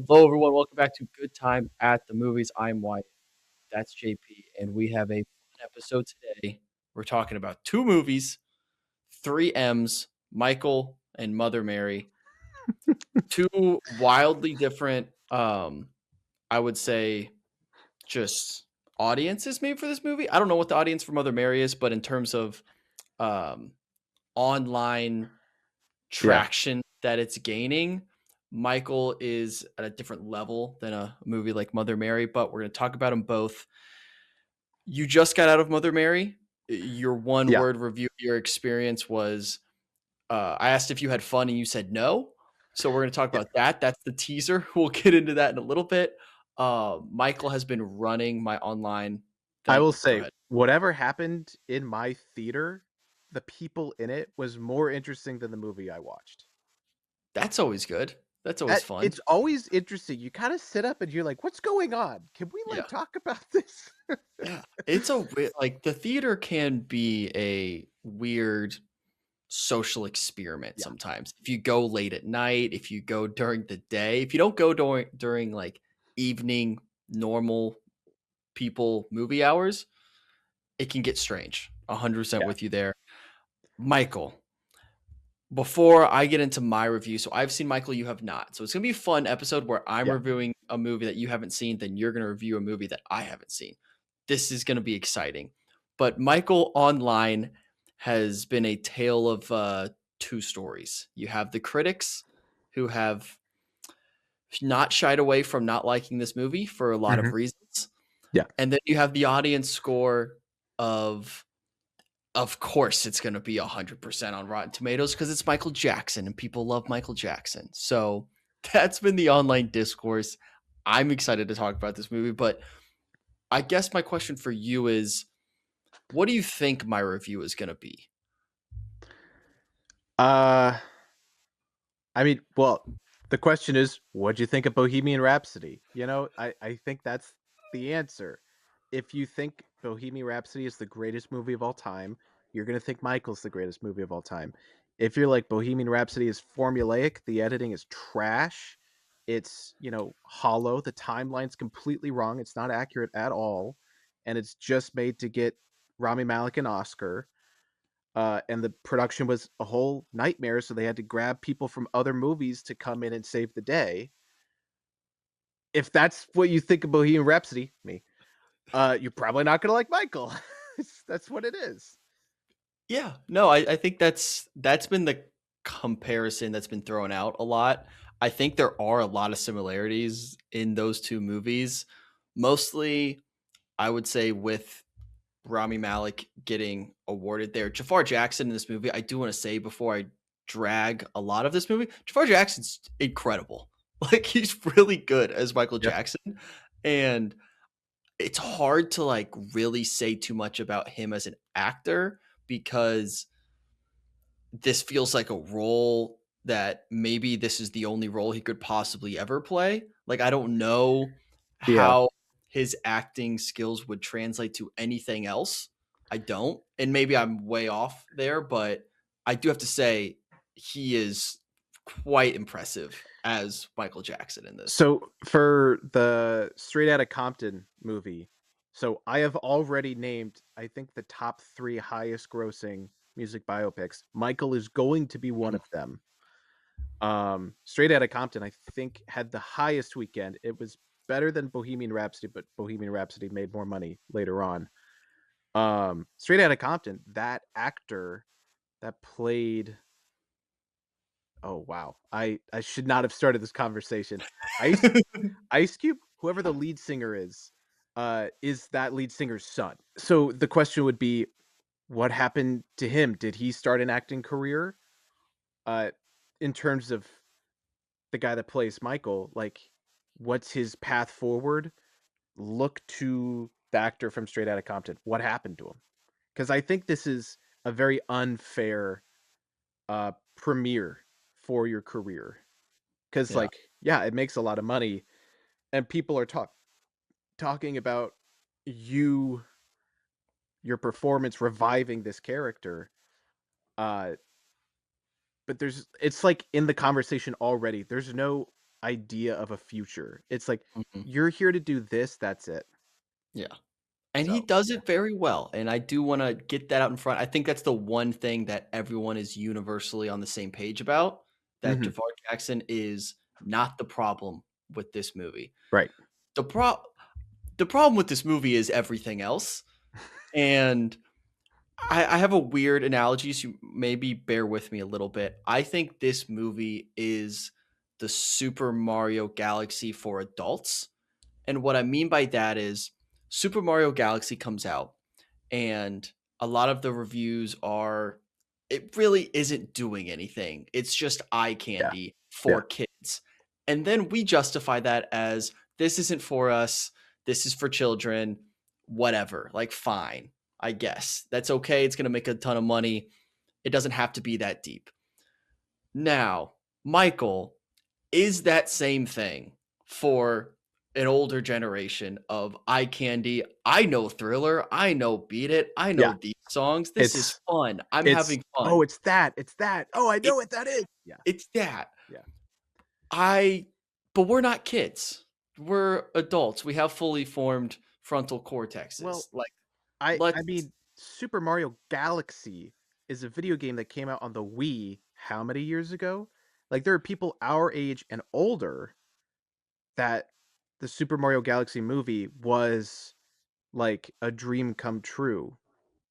Hello, everyone. Welcome back to Good Time at the Movies. I'm Wyatt. That's JP, and we have a fun episode today. We're talking about two movies, three M's, Michael and Mother Mary. Two wildly different, I would say, just audiences made for this movie. I don't know what the audience for Mother Mary is, but in terms of um, online Yeah. traction that it's gaining, Michael is at a different level than a movie like Mother Mary, but we're going to talk about them both. You just got out of Mother Mary. Your one Yeah. word review of your experience was I asked if you had fun and you said no. So we're going to talk Yeah. about that. That's the teaser. We'll get into that in a little bit. Michael has been running my online I thing. will Go say, ahead. whatever happened in my theater, the people in it was more interesting than the movie I watched. That's always good. That's always fun. It's always interesting. You kinda sit up and you're like, "What's going on? Can we, Yeah. talk about this?" Yeah. It's a like the theater can be a weird social experiment Yeah. sometimes. If you go late at night, if you go during the day, if you don't go during like evening normal people movie hours, it can get strange. 100% Yeah. with you there. Michael, before I get into my review, so I've seen Michael, you have not. So it's going to be a fun episode where I'm Yeah. reviewing a movie that you haven't seen, then you're going to review a movie that I haven't seen. This is going to be exciting. But Michael online has been a tale of two stories. You have the critics who have not shied away from not liking this movie for a lot of Mhm. reasons. Yeah. And then you have the audience score of course it's going to be 100% on Rotten Tomatoes because it's Michael Jackson and people love Michael Jackson. So that's been the online discourse. I'm excited to talk about this movie, but I guess my question for you is what do you think my review is going to be? Uh, I mean, well, the question is, what'd you think of Bohemian Rhapsody? I think that's the answer. If you think Bohemian Rhapsody is the greatest movie of all time, you're gonna think Michael's the greatest movie of all time. If you're like Bohemian Rhapsody is formulaic, the editing is trash, it's, hollow, the timeline's completely wrong, it's not accurate at all, and it's just made to get Rami Malek an Oscar, and the production was a whole nightmare, so they had to grab people from other movies to come in and save the day. If that's what you think of Bohemian Rhapsody, me, you're probably not gonna like Michael. That's what it is. Yeah, no, I think that's been the comparison that's been thrown out a lot. I think there are a lot of similarities in those two movies. Mostly, I would say with Rami Malek getting awarded there. Jafar Jackson in this movie, I do want to say before I drag a lot of this movie, Jafar Jackson's incredible. Like he's really good as Michael Yeah. Jackson. And it's hard to like really say too much about him as an actor because this feels like a role that maybe this is the only role he could possibly ever play. Like I don't know Yeah. how his acting skills would translate to anything else. I don't. And maybe I'm way off there, but I do have to say he is quite impressive as Michael Jackson in this. So for the Straight Outta Compton movie, so I have already named, I think, the top 3 highest grossing music biopics. Michael is going to be one Mhm. of them. Straight Outta Compton, I think, had the highest weekend. It was better than Bohemian Rhapsody, but Bohemian Rhapsody made more money later on. Straight Outta Compton, that actor that played, oh wow, I should not have started this conversation. Ice Ice Cube, whoever the lead singer is that lead singer's son. So the question would be, what happened to him? Did he start an acting career? Uh, in terms of the guy that plays Michael, like, what's his path forward? Look to the actor from Straight Outta Compton. What happened to him? Because I think this is a very unfair premiere for your career. Because, Yeah. like, yeah, it makes a lot of money, and people are talking about you, your performance reviving this character. Uh, but it's like in the conversation already. There's no idea of a future. It's like, Mhm. you're here to do this, that's it. Yeah. And he So, does yeah. it very well, and I do wanna get that out in front. I think that's the one thing that everyone is universally on the same page about, that Mhm. Jafar Jackson is not the problem with this movie. Right. The pro the problem with this movie is everything else, and I have a weird analogy, so maybe bear with me a little bit. I think this movie is the Super Mario Galaxy for adults, and what I mean by that is Super Mario Galaxy comes out, and a lot of the reviews are it really isn't doing anything. It's just eye Yeah. candy Yeah. for kids. And then we justify that as this isn't for us, this is for children, whatever. Like fine, I guess. That's okay. It's going to make a ton of money. It doesn't have to be that deep. Now, Michael is that same thing for an older generation of eye candy. I know Thriller. I know Beat It. I know Yeah. these songs. This is It's fun. I'm it's having "Oh, fun. it's that, it's that. Oh, I It, know what that is." Yeah. it's that. Yeah. I, but we're not kids. We're adults. We have fully formed frontal cortexes. Well, Like, I let's, mean, Super Mario Galaxy is a video game that came out on the Wii how many years ago? Like, there are people our age and older that the Super Mario Galaxy movie was like a dream come true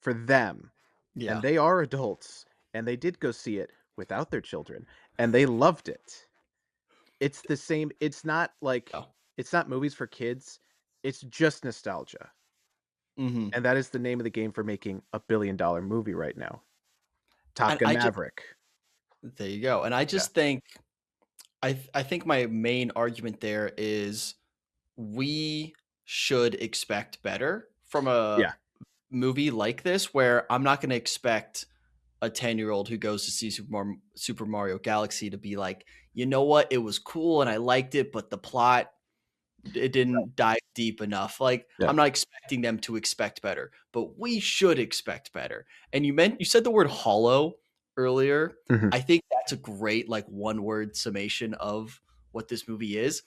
for them, and yeah. they are adults, and they did go see it without their children, and they loved it. It's the same. Oh. It's not movies for kids, it's just nostalgia, Hmm. and that is the name of the game for making a billion-dollar movie right now. Top And Gun I just, Maverick. there you go. And I Yeah. just think, I think my main argument there is we should expect better from a Yeah. movie like this, where I'm not going to expect a 10-year-old who goes to see Super Mario Galaxy to be like, you know what, it was cool and I liked it, but the plot, it didn't dive deep enough. Like, Yeah. I'm not expecting them to expect better, but we should expect better. And you said the word hollow earlier. Mhm. I think that's a great like one word summation of what this movie is.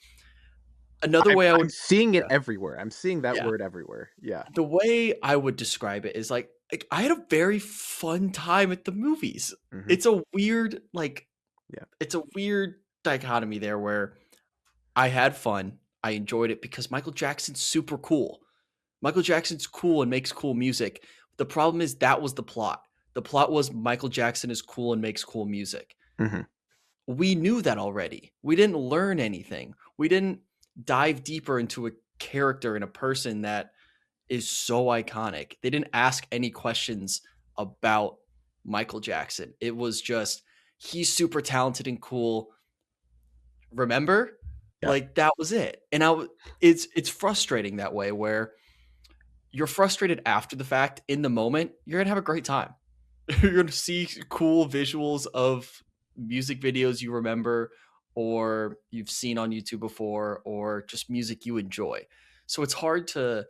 Another way I I'm would, seeing it yeah, everywhere. I'm seeing that yeah. word everywhere. Yeah. The way I would describe it is like I had a very fun time at the movies. Mhm. It's a weird like Yeah. it's a weird dichotomy there where I had fun. I enjoyed it because Michael Jackson's super cool. Michael Jackson's cool and makes cool music. The problem is that was the plot. The plot was Michael Jackson is cool and makes cool music. Mhm. We knew that already. We didn't learn anything. We didn't dive deeper into a character and a person that is so iconic. They didn't ask any questions about Michael Jackson. It was just he's super talented and cool. Remember? Yeah. Like that was it. And it's frustrating that way where you're frustrated after the fact. In the moment, you're going to have a great time. You're going to see cool visuals of music videos you remember or you've seen on YouTube before or just music you enjoy. So it's hard to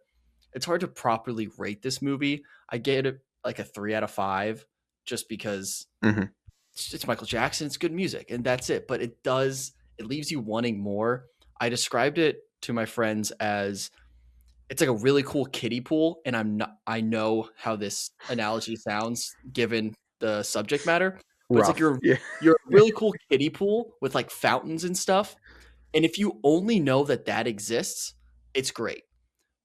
properly rate this movie. I get it like a 3 out of 5 just because Mhm. it's Michael Jackson, it's good music, and that's it. But it leaves you wanting more. I described it to my friends as it's like a really cool kiddie pool, and I know how this analogy sounds given the subject matter, but it's like Rough. Yeah. you're a really cool kiddie pool with like fountains and stuff. And if you only know that that exists, it's great.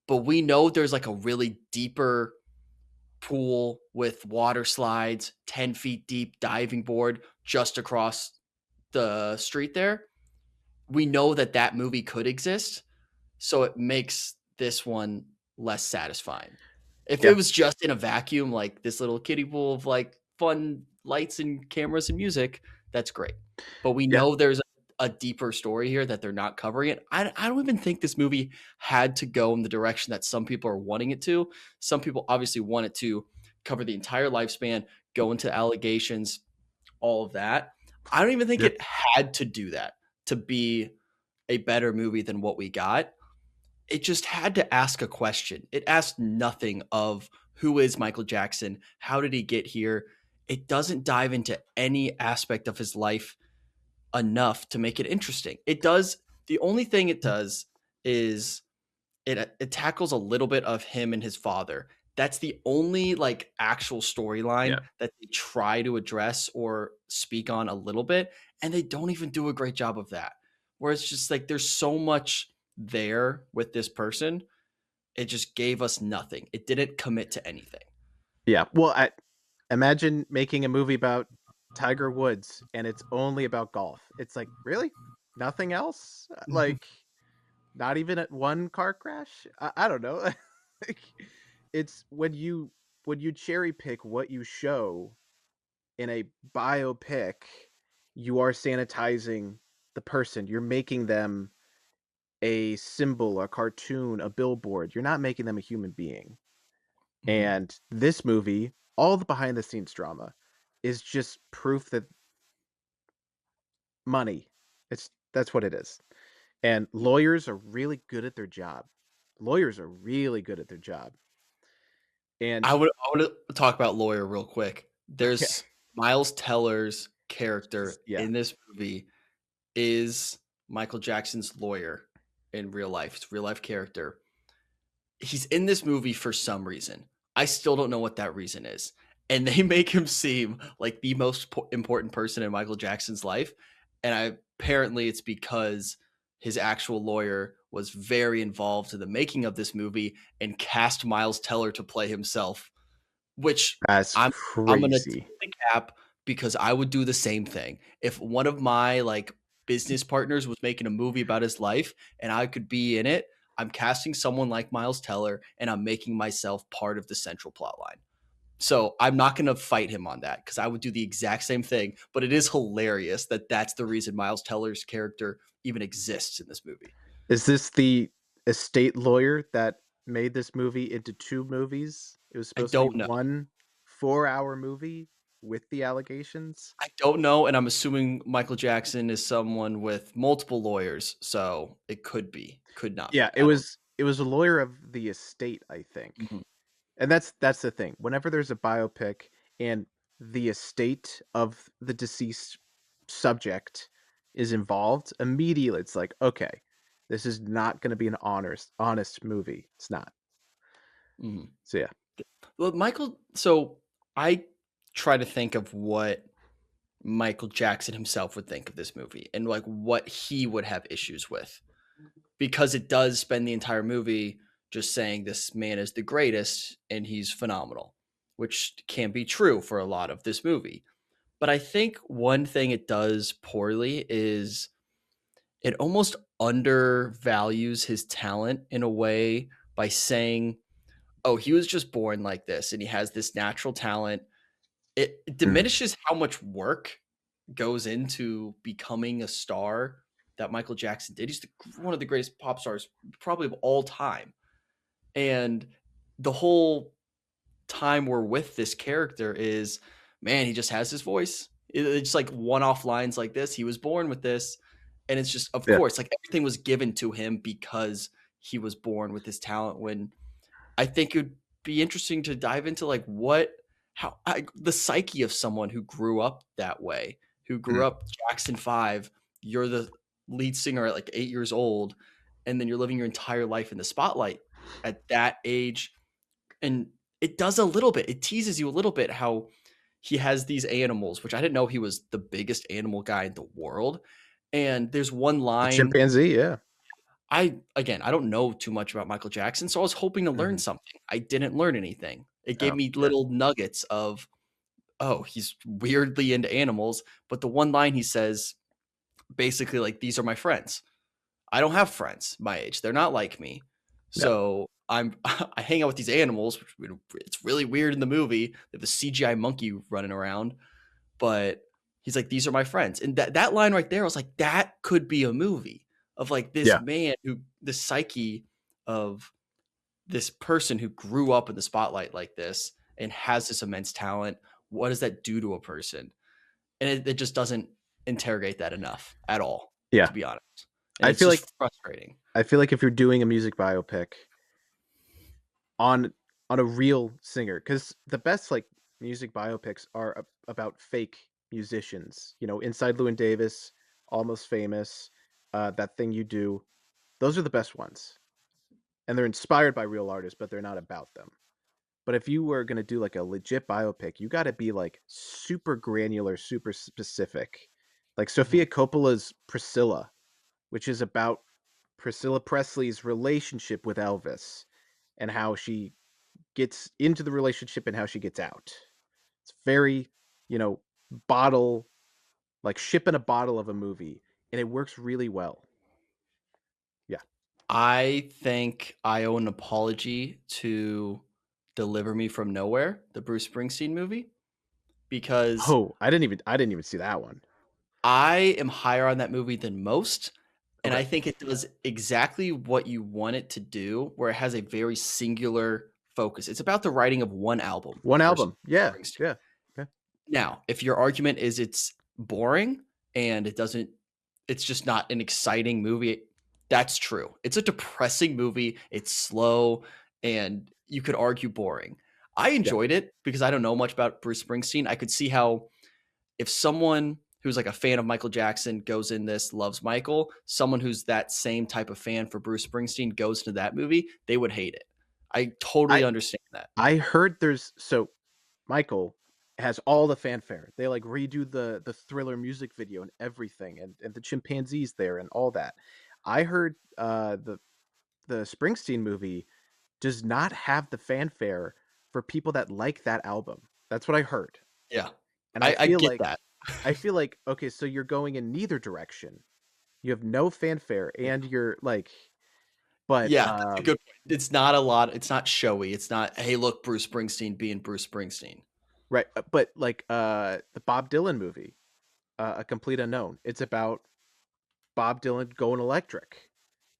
But we know there's like a really deeper pool with water slides, 10 feet deep, diving board just across the street there. We know that that movie could exist. So it makes this one less satisfying. If it Yeah. was just in a vacuum, like this little kiddie pool of like fun lights and cameras and music, that's great. But we Yeah. know there's a deeper story here that they're not covering it. I don't even think this movie had to go in the direction that some people are wanting it to. Some people obviously want it to cover the entire lifespan, go into allegations, all of that. I don't even think Yeah. it had to do that to be a better movie than what we got. It just had to ask a question. It asked nothing of who is Michael Jackson? How did he get here? It doesn't dive into any aspect of his life enough to make it interesting. It does The only thing it does is it tackles a little bit of him and his father. That's the only like actual Yeah. storyline that they try to address or speak on a little bit, and they don't even do a great job of that. Where it's just like there's so much there with this person, it just gave us nothing. It didn't commit to anything. Yeah. Well, I imagine making a movie about Tiger Woods and it's only about golf. It's like, really? Nothing else? Like, not even at one car crash? I don't know. Like, it's when you cherry pick what you show in a biopic, you are sanitizing the person. You're making them a symbol, a cartoon, a billboard. You're not making them a human being. Mhm. And this movie, all the behind the scenes drama is just proof that money, that's what it is. And lawyers are really good at their job. Lawyers are really good at their job. And I wanna talk about Lawyer real quick. okay, There's Miles Teller's character yeah. in this movie is Michael Jackson's lawyer in real life. It's a real life character. He's in this movie for some reason. I still don't know what that reason is. And they make him seem like the most important person in Michael Jackson's life. And apparently it's because his actual lawyer was very involved in the making of this movie and cast Miles Teller to play himself, which That's I'm I'm gonna crazy. take the cap because I would do the same thing. If one of my, like, business partners was making a movie about his life and I could be in it, I'm casting someone like Miles Teller and I'm making myself part of the central plot line. So, I'm not gonna fight him on that because I would do the exact same thing, but it is hilarious that that's the reason Miles Teller's character even exists in this movie. Is this the estate lawyer that made this movie into 2 movies? It was I supposed to be don't know. one 4-hour movie with the allegations? I don't know, and I'm assuming Michael Jackson is someone with multiple lawyers, so it could be, could not Yeah, be. I don't. it was a lawyer of the estate, I think. Mhm, And that's the thing. Whenever there's a biopic and the estate of the deceased subject is involved, immediately it's like, okay, this is not gonna be an honest movie. It's not. mhm. So yeah. Well, so I try to think of what Michael Jackson himself would think of this movie and, like, what he would have issues with, because it does spend the entire movie just saying this man is the greatest and he's phenomenal, which can be true for a lot of this movie. But I think one thing it does poorly is it almost undervalues his talent in a way by saying, "Oh, he was just born like this and he has this natural talent." It Mhm. diminishes how much work goes into becoming a star that Michael Jackson did. He's one of the greatest pop stars probably of all time. And the whole time we're with this character is, man, he just has his voice. It's like one-off lines like this. He was born with this, and it's just, of Yeah. course, like everything was given to him because he was born with this talent. When I think it'd be interesting to dive into like the psyche of someone who grew up that way, who Mhm. grew up Jackson 5. You're the lead singer at like 8 years old, and then you're living your entire life in the spotlight at that age, and it does a little bit. It teases you a little bit how he has these animals, which I didn't know he was the biggest animal guy in the world. And there's one The line. chimpanzee, yeah. I don't know too much about Michael Jackson, so I was hoping to learn Mhm. something. I didn't learn anything. It gave Oh, me yeah. little nuggets of, oh, he's weirdly into animals. But the one line he says, basically, like, these are my friends. I don't have friends my age. They're not like me. No. So I hang out with these animals, which it's really weird in the movie. They have the CGI monkey running around, but he's like, these are my friends. And that line right there, I was like, that could be a movie of like this Yeah. man who the psyche of this person who grew up in the spotlight like this and has this immense talent. What does that do to a person? And it just doesn't interrogate that enough at all, Yeah. to be honest. And I it's feel like just frustrating. if you're doing a music biopic on a real singer, because the best, like, music biopics are about fake musicians, you know, Inside Llewyn Davis, Almost Famous. That Thing You Do. Those are the best ones, and they're inspired by real artists, but they're not about them. But if you were gonna do, like, a legit biopic, you gotta be, like, super granular, super specific. Like, Mhm. Sofia Coppola's Priscilla, which is about Priscilla Presley's relationship with Elvis and how she gets into the relationship and how she gets out. It's very, you know, bottle like, ship in a bottle of a movie, and it works really well. Yeah. I think I owe an apology to Deliver Me From Nowhere, the Bruce Springsteen movie, because Oh, I didn't even see that one. I am higher on that movie than most, and Okay. I think it does exactly what you want it to do, where it has a very singular focus. It's about the writing of one album One for album. Yeah, Springsteen. yeah, yeah, Now, if your argument is it's boring and it's just not an exciting movie, that's true. It's a depressing movie. It's slow and you could argue boring. I yeah. enjoyed it because I don't know much about Bruce Springsteen. I could see how if someone who's like a fan of Michael Jackson goes in this, loves Michael, someone who's that same type of fan for Bruce Springsteen goes to that movie, they would hate it. I totally I understand that. I heard Michael has all the fanfare. They, like, redo the Thriller music video and everything, and the chimpanzees there and all that. I heard, the Springsteen movie does not have the fanfare for people that like that album. That's what I heard, Yeah. and I I feel get like that. okay, so you're going in neither direction. You have no fanfare and you're like but, Yeah, that's a good point. It's not showy. It's not, "Hey, look, Bruce Springsteen being Bruce Springsteen." right, but, like, the Bob Dylan movie, A Complete Unknown, it's about Bob Dylan going electric,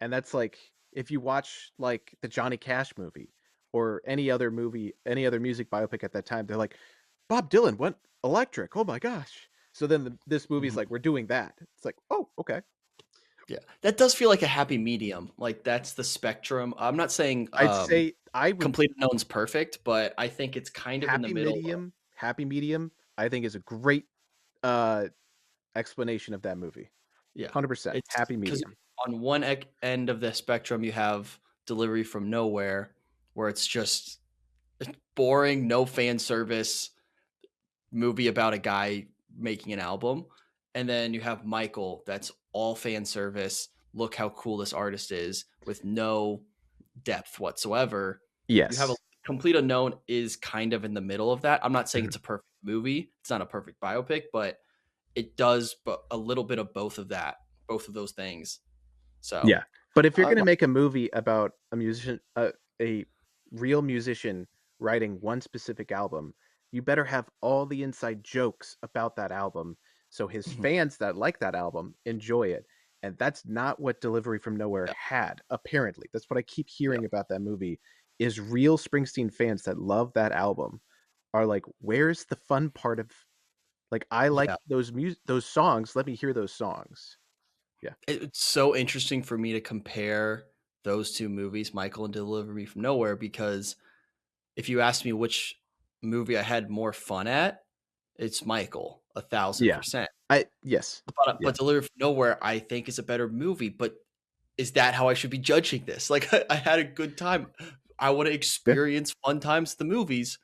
and that's, like if you watch, like, the Johnny Cash movie or any other music biopic at that time, they're like, "Bob Dylan went electric, oh my gosh." So then this movie's Mhm. like, "We're doing that." It's like, "Oh, okay." Yeah. That does feel like a happy medium, like, that's the spectrum. I'm not saying, I'd say I would Complete Unknown's perfect, but I think it's kind of in the middle of Happy Medium, I think is a great, uh, explanation of that movie. yeah. 100%, It's Happy because Medium. on one end of the spectrum, you have Delivery from Nowhere, where it's just boring, no fan service movie about a guy making an album. And then you have Michael, that's all fan service. Look how cool this artist is with no depth whatsoever. You have a Yes. Complete Unknown is kind of in the middle of that. I'm not saying Mhm. it's a perfect movie. It's not a perfect biopic, but it does but a little bit of both of those things. So, Yeah, but if you're gonna no, make a movie about a real musician writing one specific album, you better have all the inside jokes about that album, so his mhm, fans that like that album enjoy it, and that's not what Delivery from Nowhere yeah, had, apparently. That's what I keep yeah, hearing about that movie, is real Springsteen fans that love that album are like, "Where's the fun part of like, I like yeah. those songs, let me hear those songs." Yeah. It's so interesting for me to compare those 2 movies, Michael and Deliver Me From Nowhere, because if you ask me which movie I had more fun at, it's Michael, Yeah. 1,000%. I yes. Yeah. But Deliver From Nowhere, I think is a better movie, but is that how I should be judging this? Like, I had a good time. I wanna Yeah. experience fun times at the movies.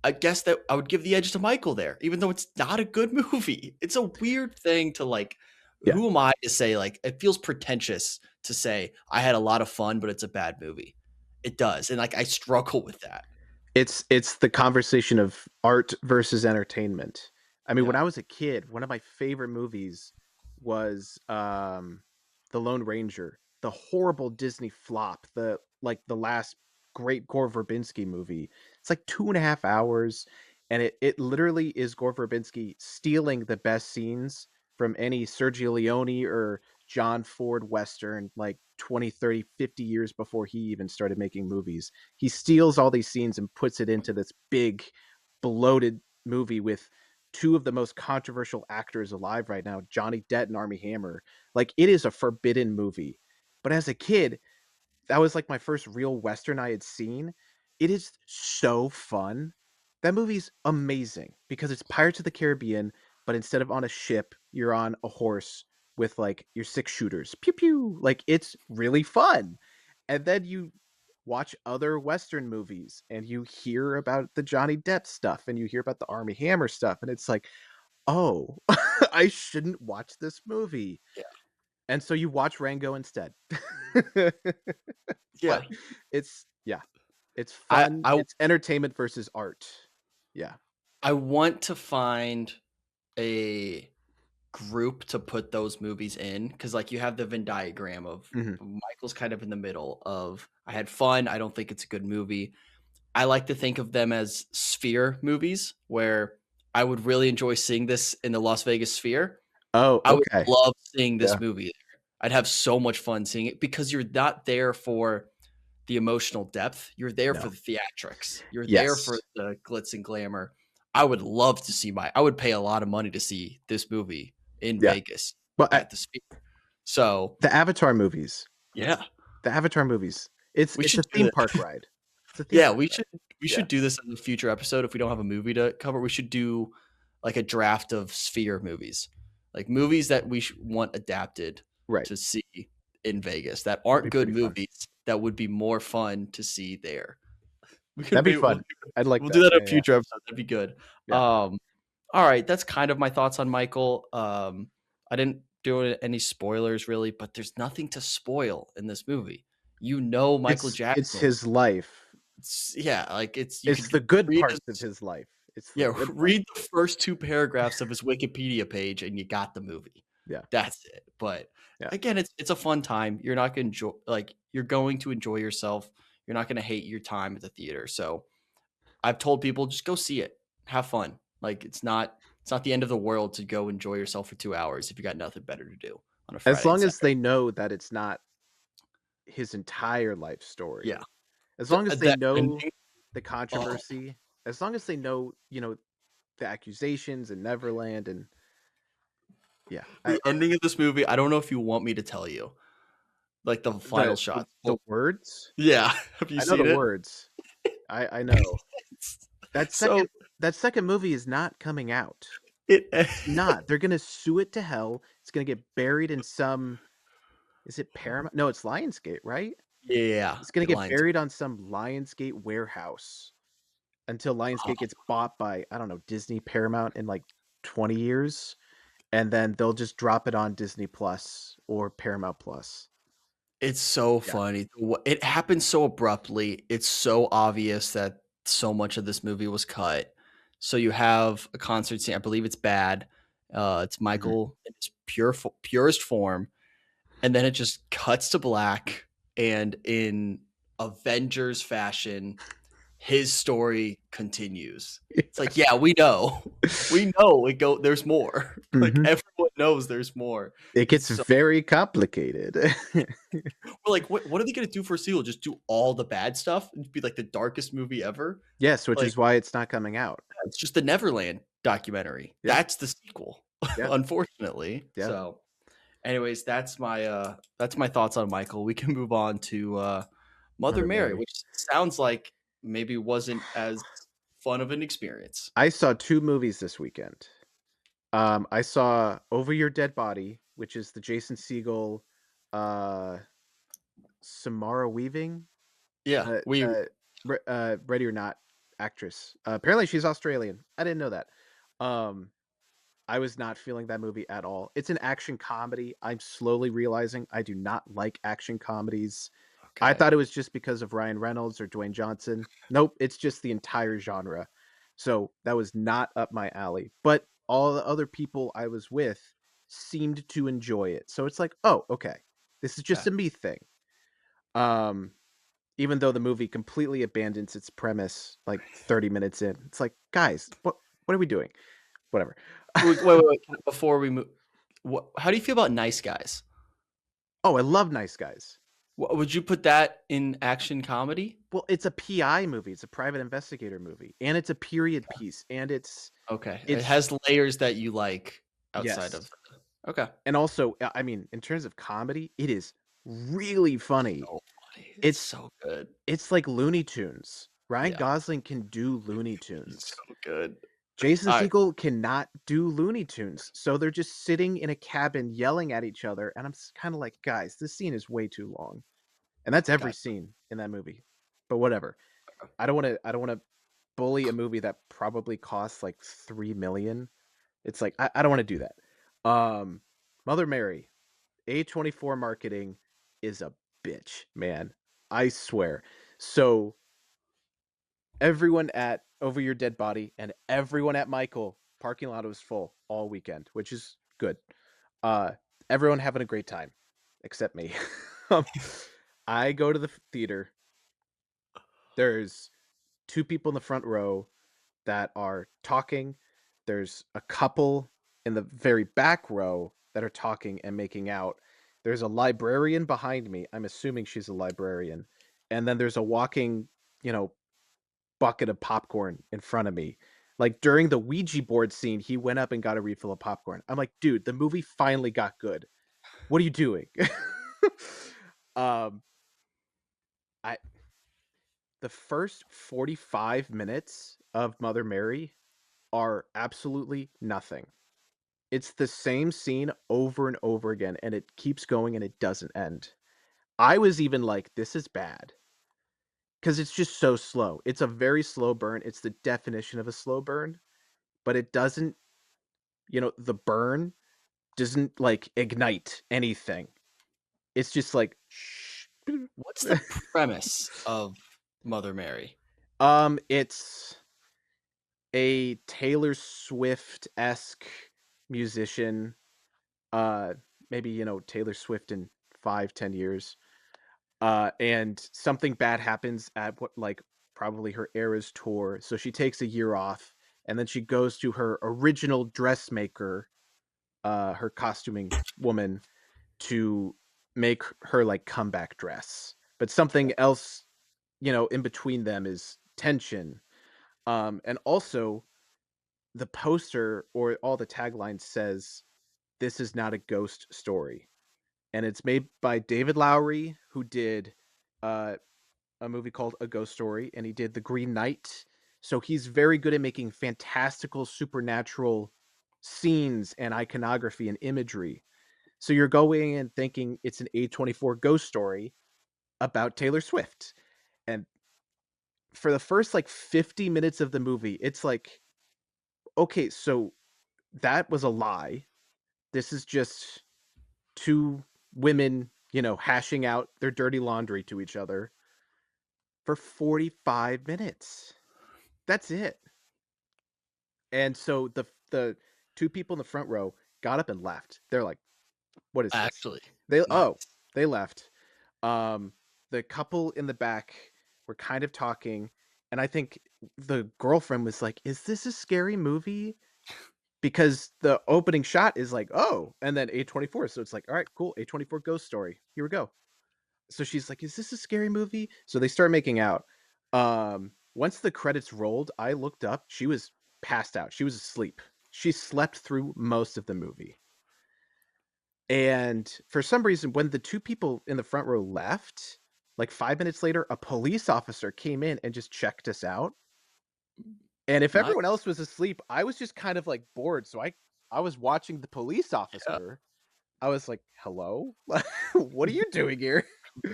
I guess that I would give the edge to Michael there, even though it's not a good movie. It's a weird thing to, like, Yeah. who am I to say, like, it feels pretentious to say, "I had a lot of fun, but it's a bad movie." It does, and, like, I struggle with that. It's the conversation of art versus entertainment. I mean, when Yeah. I was a kid, one of my favorite movies was, The Lone Ranger, the horrible Disney flop, the last great Gore Verbinski movie. It's like 2.5 hours, and it literally is Gore Verbinski stealing the best scenes from any Sergio Leone or John Ford Western, like 20, 30, 50 years before he even started making movies. He steals all these scenes and puts it into this big, bloated movie with two of the most controversial actors alive right now, Johnny Depp and Armie Hammer. Like, it is a forbidden movie. But as a kid, that was like my first real Western I had seen. It is so fun. That movie's amazing because it's Pirates of the Caribbean, but instead of on a ship, you're on a horse with like your 6 shooters. Pew pew. Like it's really fun. And then you watch other Western movies and you hear about the Johnny Depp stuff and you hear about the Army Hammer stuff. And it's like, oh, I shouldn't watch this movie. Yeah. And so you watch Rango instead. Yeah. But yeah, it's I fun. I It's entertainment versus art. Yeah. I want to find a group to put those movies in because like you have the Venn diagram of Mhm. Michael's kind of in the middle of I had fun. I don't think it's a good movie. I like to think of them as sphere movies where I would really enjoy seeing this in the Las Vegas Sphere. Oh, I would okay. love seeing this Yeah. movie there. I'd have so much fun seeing it because you're not there for the emotional depth. You're there for No. the theatrics. You're there for Yes. the glitz and glamour. I would love to see I would pay a lot of money to see this movie in Yeah. Vegas But at the Sphere. So, the Avatar movies. yeah, The Avatar movies. It's we it's should a do theme that. park ride. It's a theme Yeah, park ride. we Yeah. should do this in a future episode if we don't have a movie to cover. We should do like a draft of Sphere movies. Like movies that we want adapted Right. to see in Vegas that That'd aren't be good pretty fun. movies that would be more fun to see there. We could That'd be maybe fun. I'd like we'll do that. that in Yeah, a yeah. future episode. That'd be good. Yeah. All right, that's kind of my thoughts on Michael. I didn't do any spoilers really, but there's nothing to spoil in this movie. You know Michael It's Jackson. his life. Yeah, like you It's could the good read parts of his his life. It's the yeah, good read parts. the first 2 paragraphs of his Wikipedia page and you got the movie. Yeah. That's it. But Yeah. again, it's a fun time. You're not going to enjoy like you're going to enjoy yourself. You're not going to hate your time at the theater. So I've told people just go see it. Have fun. Like it's not the end of the world to go enjoy yourself for 2 hours if you got nothing better to do on a As Friday and long as Saturday. they know that it's not his entire life Yeah. story. As long as they That know ending. the Oh, controversy, as long as they know, the accusations in Neverland and yeah. the ending of this movie, I don't know if you want me to tell you. Like the final The shots. the Well, words? yeah. Have you I know the seen it? words. I know. That So second that second movie is not coming out. it It's not. They're gonna sue it to hell. It's gonna get buried in some is it Paramount? No, it's Lionsgate, right? yeah, It's gonna it get lines. buried on some Lionsgate warehouse until Lionsgate gets bought by, I don't know, Disney, Paramount in, like, 20 years, and then they'll just drop it on Disney Plus or Paramount Plus. It's so Yeah. funny. It happened so abruptly. It's so obvious that so much of this movie was cut. So you have a concert scene. I believe it's bad. It's Mhm. Michael in his purest form, and then it just cuts to black. And in Avengers fashion, his story continues. It's like, yeah, we know, we know. There's more. Like Mhm. everyone knows there's more. It It's gets so very complicated. we're like, what are they gonna do for a sequel? Just do all the bad stuff and be like the darkest movie ever? Yes, which Like, is why it's not coming out. it's just the Neverland documentary. Yeah, That's the sequel, yeah, unfortunately. yeah. So, anyways, that's my thoughts on Michael. We can move on to Mother Mother Mary, Mary. which sounds like maybe wasn't as fun of an experience. I saw 2 movies this weekend. I saw Over Your Dead Body, which is the Jason Segel, uh, Samara Weaving, Yeah, we Ready or Not actress. Apparently she's Australian. I didn't know that. Um, I was not feeling that movie at all. It's an action comedy. I'm slowly realizing I do not like action comedies. I okay. thought it was just because of Ryan Reynolds or Dwayne Johnson. Nope, it's just the entire genre. So that was not up my alley. But all the other people I was with seemed to enjoy it. So it's like, oh, okay. This is Okay. just a me thing. Um, even though the movie completely abandons its premise like 30 minutes in. It's like, guys, what are we doing? Whatever. Wait. Before we move, how do you feel about Nice Guys? Oh, I love Nice Guys. Would you put that in action comedy? Well, it's a PI movie. It's a private investigator movie, and it's a period piece, and Okay, it it's has layers that you like outside yes. of. Okay, And also, I mean, in terms of comedy, it is really funny. so funny. It's It's so good. it's like Looney Tunes. Ryan Yeah, Gosling can do Looney he's Tunes. so good. Jason All right. Segel cannot do Looney Tunes, so they're just sitting in a cabin yelling at each other, and I'm kinda like, "Guys, this scene is way too long." And that's every Got scene in that movie. But whatever. I don't wanna bully a movie that probably costs, like, 3,000,000. It's like, I don't wanna do that. Um, Mother Mary, A24 marketing is a bitch, man. I swear. So, everyone at Over Your Dead Body and everyone at Michael, parking lot was full all weekend, which is good. Uh, Everyone having a great time, except me. Um, I go to the theater. There's 2 people in the front row that are talking. There's a couple in the very back row that are talking and making out. There's a librarian behind me. I'm assuming she's a librarian. And then there's a walking, you know, bucket of popcorn in front of me. Like during the Ouija board scene, he went up and got a refill of popcorn. I'm like, dude, the movie finally got good. What are you doing? um, I the first 45 minutes of Mother Mary are absolutely nothing. It's the same scene over and over again, and it keeps going and it doesn't end. I was even like, "This is bad," because it's just so slow. It's a very slow burn. It's the definition of a slow burn, but it doesn't, the burn doesn't like ignite anything. It's just like, shh. What's the premise of Mother Mary? It's a Taylor Swift-esque musician. Uh, Maybe, Taylor Swift in 5, 10 years. And something bad happens at what, like, probably her Eras tour, so she takes a year off, and then she goes to her original dressmaker, her costuming woman, to make her, like, comeback dress. But something else, in between them is tension. And also the poster or all the tagline says, "This is not a ghost story." And it's made by David Lowery, who did, uh a movie called A Ghost Story, and he did The Green Knight. So he's very good at making fantastical, supernatural scenes and iconography and imagery. So you're going and thinking it's an A24 ghost story about Taylor Swift. And for the first like 50 minutes of the movie, it's like, okay, so that was a lie. This is just two women, hashing out their dirty laundry to each other for 45 minutes. That's it. And so the 2 people in the front row got up and left. They're like, "What is this?" Actually, They oh, nice. they left. Um, the couple in the back were kind of talking, and I think the girlfriend was like, "Is this a scary movie?" Because the opening shot is like, "Oh," and then A24, so it's like, "All right, cool, A24 ghost story. Here we go." So she's like, "Is this a scary movie?" So they start making out. Once the credits rolled, I looked up. She was passed out. She was asleep. She slept through most of the movie. And for some reason, when the 2 people in the front row left, like 5 minutes later, a police officer came in and just checked us out. And if everyone Nice. else was asleep, I was just kind of like bored. So I was watching the police Yeah. officer. I was like, "Hello? What are you doing here?"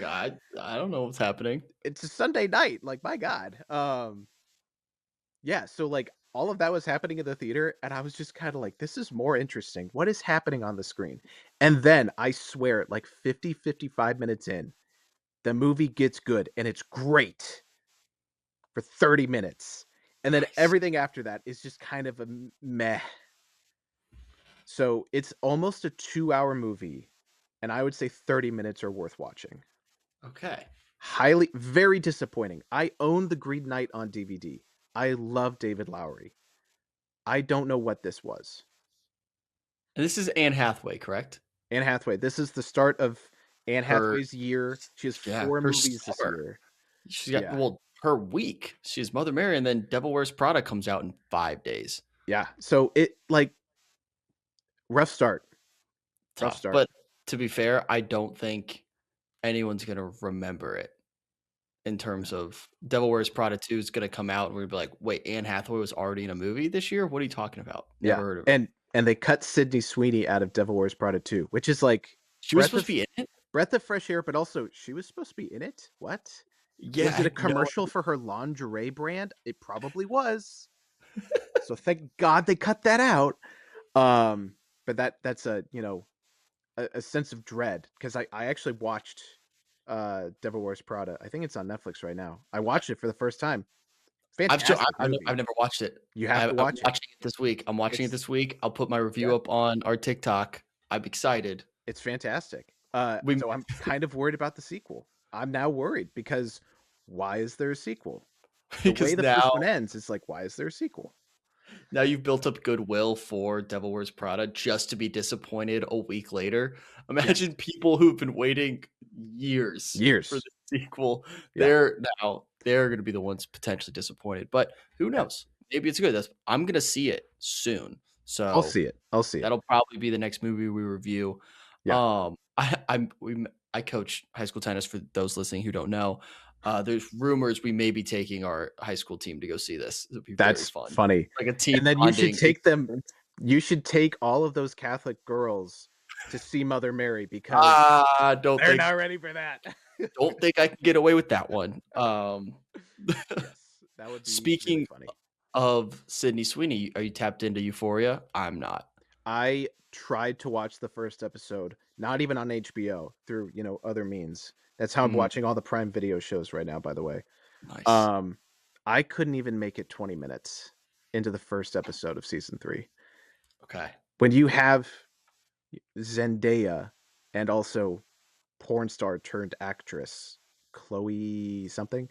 I don't know what's happening. It's a Sunday night, like, my god. Yeah, so, like, all of that was happening in the theater, and I was just kinda like, "This is more interesting. What is happening on the screen?" And then, I swear, like 55 minutes in, the movie gets good, and it's great for 30 minutes, and then Nice. everything after that is just kind of a meh. So, it's almost a 2-hour movie, and I would say 30 minutes are worth watching. Okay. Highly very disappointing. I own The Green Knight on DVD. I love David Lowery. I don't know what this was. And this is Anne Hathaway, correct? Anne Hathaway. This is the start of Anne Her Hathaway's year. She has yeah, 4 her movies this summer. year. She's got Yeah. well, her week. She's Mother Mary, and then Devil Wears Prada comes out in 5 days. Yeah. So it like rough start. Rough Tough. start. But to be fair, I don't think anyone's gonna remember it. in terms No. of Devil Wears Prada 2 is gonna come out, and we'd be like, "Wait, Anne Hathaway was already in a movie this year? What are you talking about? Yeah, Never heard of her." and they cut Sydney Sweeney out of Devil Wears Prada 2, which is like She was breath supposed of to be in it? breath of fresh air, but also she was supposed to be in it? What? Yeah, Was I it a had no commercial for her lingerie brand? It probably was. So thank God they cut that out. Um, but that's a, a sense of dread because I actually watched Devil Wears Prada. I think it's on Netflix right now. I watched it for the first time. Fantastic I've movie. never watched it. You have to I'm watch it. watching it this week. I'm watching it It's this week. I'll put my yeah, review up on our TikTok. I'm excited. it's fantastic. We So I'm kind of worried about the sequel. I'm now worried because why is there a sequel? The way because the first one ends is like, why is there a sequel? now you've built up goodwill for Devil Wears Prada just to be disappointed a week later. Yes. Imagine people who've been waiting years for Years. the sequel. Yeah. They're going to be the ones potentially disappointed. But who Yeah. knows? Maybe it's good. I'm going to see it soon. I'll So see it. I'll see it. that'll probably be the next movie we review. Yeah. I coach high school tennis for those listening who don't know. There's rumors we may be taking our high school team to go see this. It'll be very That's fun, funny. like a team And then bonding experience. you should take all of those Catholic girls to see Mother Mary because Don't they're think not ready for that. don't think I can get away with that one. Yes, that would be really Speaking funny. of Sydney Sweeney, are you tapped into Euphoria? I'm not. I tried to watch the first episode, not even on HBO, through, other means. That's how I'm Mm, watching all the Prime Video shows right now, by the way. nice. Um, I couldn't even make it 20 minutes into the first episode of season 3. Okay. When you have Zendaya and also porn star turned actress Chloe something,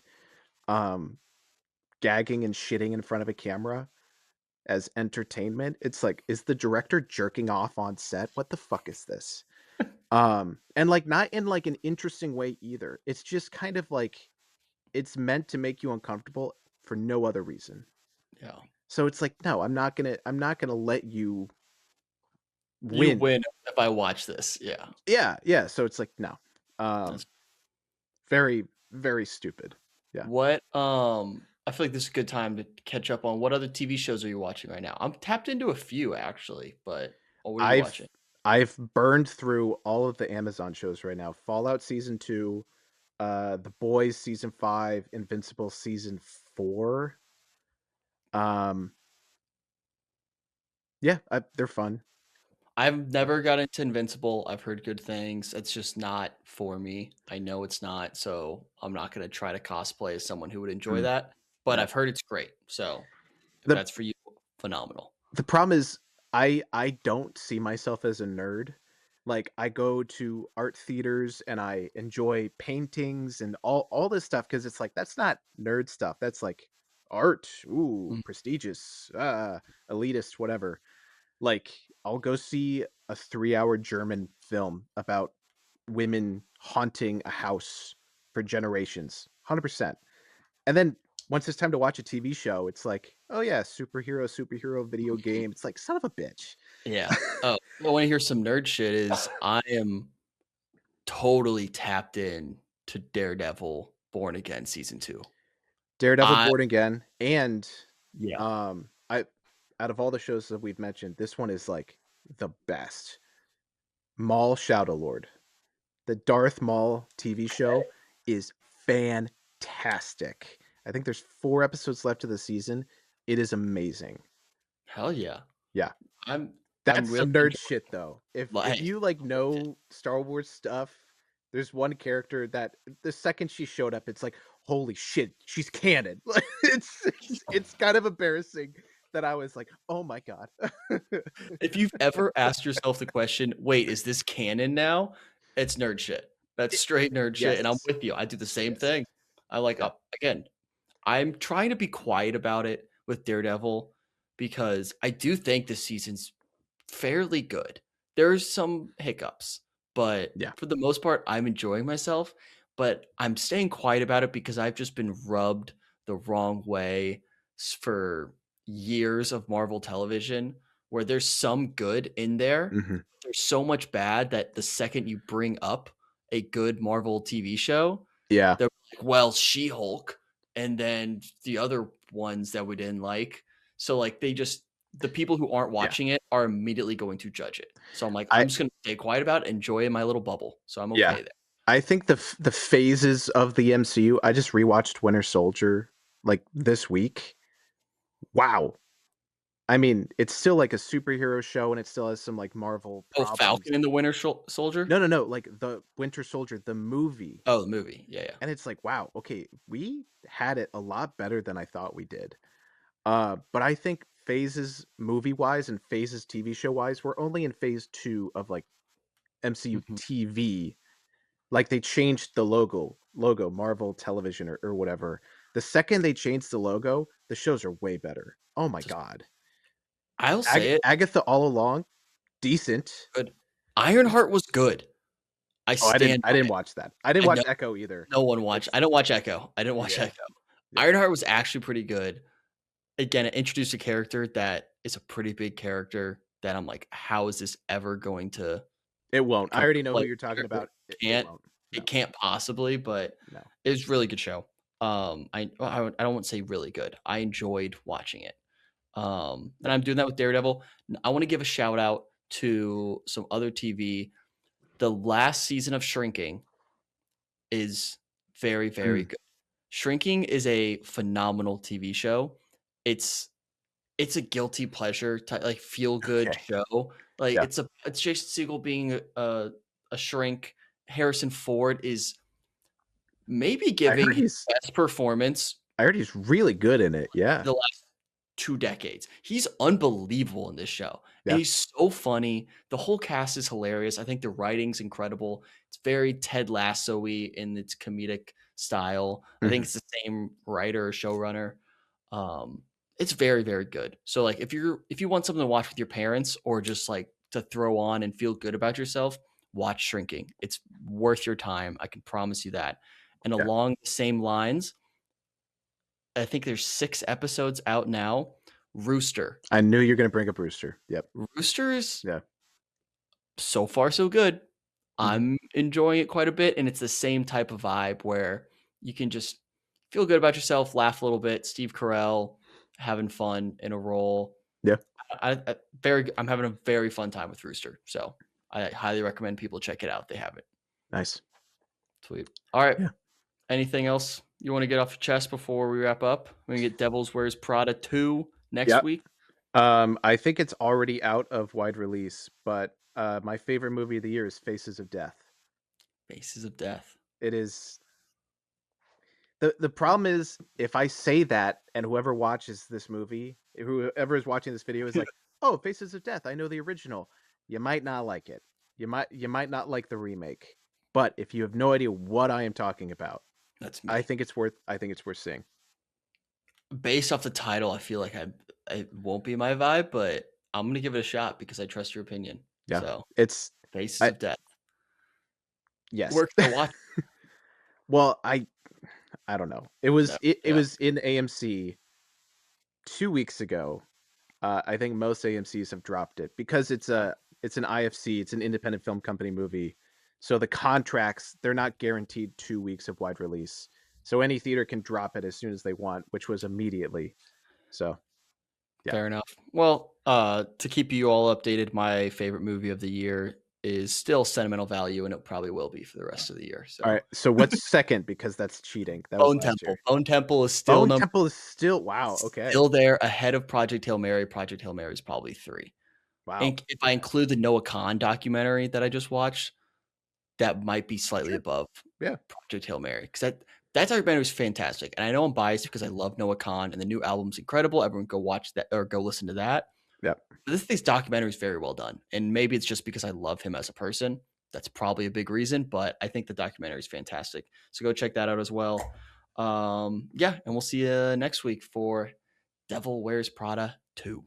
um, gagging and shitting in front of a camera as entertainment, it's like, is the director jerking off on set? What the fuck is this? And like not in like an interesting way either. It's just kind of like it's meant to make you uncomfortable for no other reason. Yeah. So it's like, no, I'm not gonna let you You win. win if I watch this. Yeah. Yeah, yeah. So it's like, no. Um, That's very, very stupid. Yeah. what I feel like this is a good time to catch up on what other TV shows are you watching right now? I'm tapped into a few actually, but what are you I've watching? I've burned through all of the Amazon shows right now. Fallout season 2, The Boys season 5, Invincible season 4. Um, yeah, they're fun. I've never got into Invincible. I've heard good things. It's just not for me. I know it's not, so I'm not gonna try to cosplay as someone who would enjoy Mm, that. But yeah. I've heard it's great. So if The that's for you, phenomenal. the problem is I don't see myself as a nerd. Like I go to art theaters and I enjoy paintings and all this stuff because it's like that's not nerd stuff. That's like art. Ooh, Mm, prestigious, elitist, whatever. Like I'll go see a 3-hour German film about women haunting a house for generations. 100%. And then once it's time to watch a TV show, it's like, "Oh yeah, superhero video game." It's like, "Son of a bitch." yeah. Oh, I want to hear some nerd shit is I am totally tapped in to Daredevil Born Again season 2. Daredevil I Born Again, and, Yeah. I out of all the shows that we've mentioned, this one is, like, the best. Maul Shadow Lord. The Darth Maul TV show is fantastic. I think there's 4 episodes left of the season. It is amazing. Hell yeah. Yeah. I'm I'm That's really some nerd enjoying shit, though. If like you, like, know Star Wars stuff, there's one character that the second she showed up, it's like, "Holy shit, she's canon." Like, it's kind of embarrassing that I was like, "Oh my god." if you've ever asked yourself the question, "Wait, is this canon now?" It's nerd shit. That's It straight nerd shit, and I'm Yes. with you. I do the same Yes. thing. I like Yeah. again, I'm trying to be quiet about it with Daredevil because I do think this season's fairly good. There's some hiccups, but Yeah. for the most part, I'm enjoying myself. But I'm staying quiet about it because I've just been rubbed the wrong way for years of Marvel television, where there's some good in there. Mhm. There's so much bad that the second you bring up a good Marvel TV show, Yeah. They're like, well, She-Hulk, and then the other ones that we didn't like. So like the people who aren't Yeah. watching it are immediately going to judge it. So I'm like, I I'm just gonna stay quiet about it, enjoy my little bubble. So I'm yeah. okay there. I think the phases of the MCU. I just rewatched Winter Soldier like this week. Wow. I mean, it's still like a superhero show, and it still has some like Marvel Oh, problems. Falcon and the Winter Soldier? No, like the Winter Soldier, the movie. Oh, the movie. Yeah, yeah. And it's like, wow, okay, we had it a lot better than I thought we did. But I think phases movie wise and phases TV show wise, we're only in phase two of like MCU Mhm. TV. Like they changed the logo, Marvel Television or whatever. The second they changed the logo, the shows are way better. Oh my Just god. I'll say it, Agatha all along, decent. good. Ironheart was good. I Oh, stand I by didn't it. watch that. I didn't I know watch Echo either. no one watched It's I don't watch Echo. I didn't watch yeah, Echo. yeah. Ironheart was actually pretty good. Again, it introduced a character that is a pretty big character that I'm like, how is this ever going to It won't. I come already to know who play you're talking here? about. It Can't won't. No, it can't possibly, but no. it was a really good show. I don't want to say really good. I enjoyed watching it. And I'm doing that with Daredevil. I want to give a shout out to some other TV. The last season of Shrinking is very, very Mm, good. Shrinking is a phenomenal TV show. It's it's a guilty pleasure type, like feel good okay. show. Like Yeah. it's Jason Segel being a shrink. Harrison Ford is maybe I giving heard his he's best performance I heard he's really good in it. Yeah. the last 2 decades. He's unbelievable in this show, and Yeah. he's so funny. The whole cast is hilarious. I think the writing's incredible. It's very Ted Lasso-y in its comedic style. I think Mhm. it's the same writer or showrunner. Um, it's very, very good. So, like, if you want something to watch with your parents or just, like, to throw on and feel good about yourself, watch Shrinking. It's worth your time, I can promise you that. And Yeah. along the same lines, I think there's 6 episodes out now. Rooster. I knew you're gonna bring up Rooster. Yep. Rooster is Yeah. so far so good. Mhm. I'm enjoying it quite a bit, and it's the same type of vibe where you can just feel good about yourself, laugh a little bit. Steve Carell having fun in a role. Yeah. I'm having a very fun time with Rooster, so I highly recommend people check it out if they haven't. Nice. Sweet. All right. Yeah. Anything else you want to get off your chest before we wrap up? We're gonna get Devil's Wears Prada 2 next Yep. week. I think it's already out of wide release, but my favorite movie of the year is Faces of Death. Faces of Death. It is the problem is if I say that and whoever watches this movie, whoever is watching this video is like, "Oh, Faces of Death, I know the original." You might not like it. You might not like the remake. But if you have no idea what I am talking about, That's me. I think it's worth seeing. Based off the title, I feel like it won't be my vibe, but I'm gonna give it a shot because I trust your opinion. Yeah. So, It's Faces I of Death. yes. Where can I watch Well, I don't know. that? It Yeah. was in AMC 2 weeks ago. I think most AMCs have dropped it because it's an IFC, it's an independent film company movie. So the contracts, they're not guaranteed 2 weeks of wide release. So any theater can drop it as soon as they want, which was immediately. So, yeah. Fair enough. Well, to keep you all updated, my favorite movie of the year is still Sentimental Value, and it probably will be for the rest of the year. All So, right. So what's second because that's cheating. That was last year. Bone Temple is Bone Temple is still wow, okay. still there ahead of Project Hail Mary. Project Hail Mary is probably 3. Wow. And if I Okay. include the Noah Khan documentary that I just watched, that might be slightly Sure. above Yeah. Project Hail Mary because that documentary was fantastic, and I know I'm biased because I love Noah Khan and the new album's incredible. Everyone go watch that or go listen to that. Yeah. But this documentary is very well done, and maybe it's just because I love him as a person. That's probably a big reason, but I think the documentary is fantastic. So go check that out as well. Yeah, and we'll see you next week for Devil Wears Prada 2.